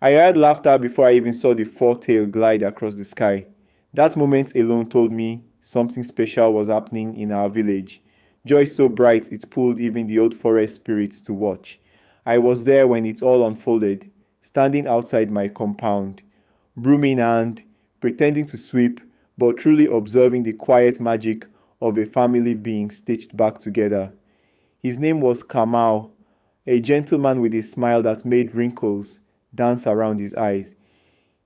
I heard laughter before I even saw the forktail glide across the sky. That moment alone told me something special was happening in our village. Joy so bright it pulled even the old forest spirits to watch. I was there when it all unfolded, standing outside my compound, broom in hand, pretending to sweep, but truly observing the quiet magic of a family being stitched back together. His name was Kamau, a gentleman with a smile that made wrinkles dance around his eyes.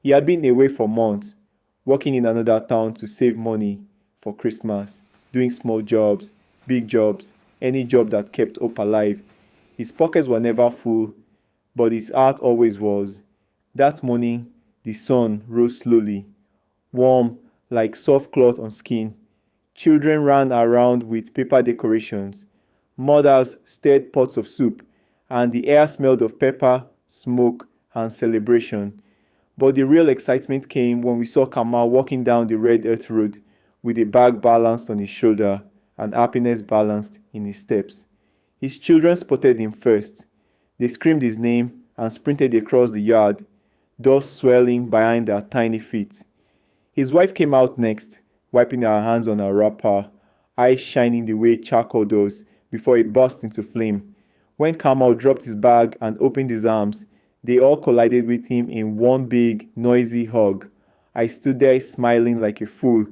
He had been away for months, working in another town to save money for Christmas, doing small jobs, big jobs, any job that kept hope alive. His pockets were never full, but his heart always was. That morning, the sun rose slowly, warm like soft cloth on skin. Children ran around with paper decorations. Mothers stirred pots of soup, and the air smelled of pepper, smoke, and celebration. But the real excitement came when we saw Kamal walking down the red earth road with a bag balanced on his shoulder and happiness balanced in his steps. His children spotted him first. They screamed his name and sprinted across the yard, dust swirling behind their tiny feet. His wife came out next, wiping her hands on her wrapper, eyes shining the way charcoal does before it burst into flame. When Kamal dropped his bag and opened his arms, they all collided with him in one big, noisy hug. I stood there smiling like a fool.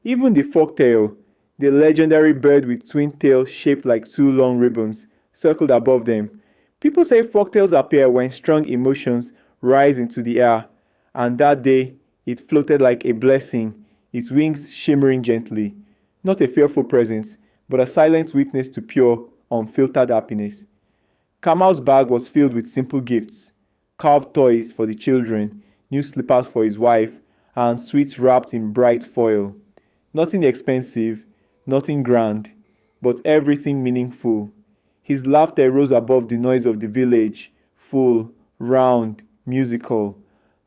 Even the forktail, the legendary bird with twin tails shaped like two long ribbons, circled above them. People say forktails appear when strong emotions rise into the air, and that day it floated like a blessing, its wings shimmering gently. Not a fearful presence, but a silent witness to pure, unfiltered happiness. Kamal's bag was filled with simple gifts, carved toys for the children, new slippers for his wife, and sweets wrapped in bright foil. Nothing expensive, nothing grand, but everything meaningful. His laughter rose above the noise of the village, full, round, musical.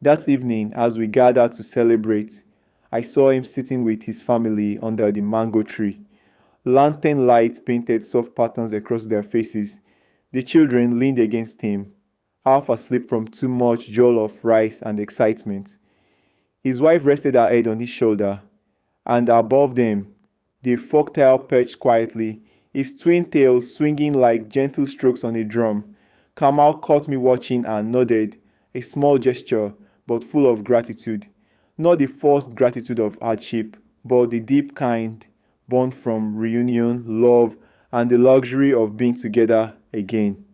That evening, as we gathered to celebrate, I saw him sitting with his family under the mango tree. Lantern light painted soft patterns across their faces. The children leaned against him, half asleep from too much jollof rice and excitement. His wife rested her head on his shoulder, and above them, the forktail perched quietly, his twin tails swinging like gentle strokes on a drum. Kamal caught me watching and nodded, a small gesture, but full of gratitude. Not the forced gratitude of hardship, but the deep kind, born from reunion, love, and the luxury of being together again.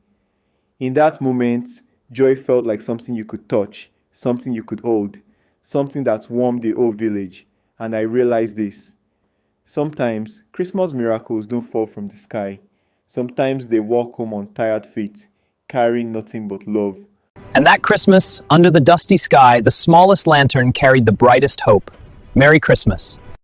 In that moment, joy felt like something you could touch, something you could hold, something that warmed the whole village. And I realized this. Sometimes Christmas miracles don't fall from the sky. Sometimes they walk home on tired feet, carrying nothing but love. And that Christmas, under the dusty sky, the smallest lantern carried the brightest hope. Merry Christmas.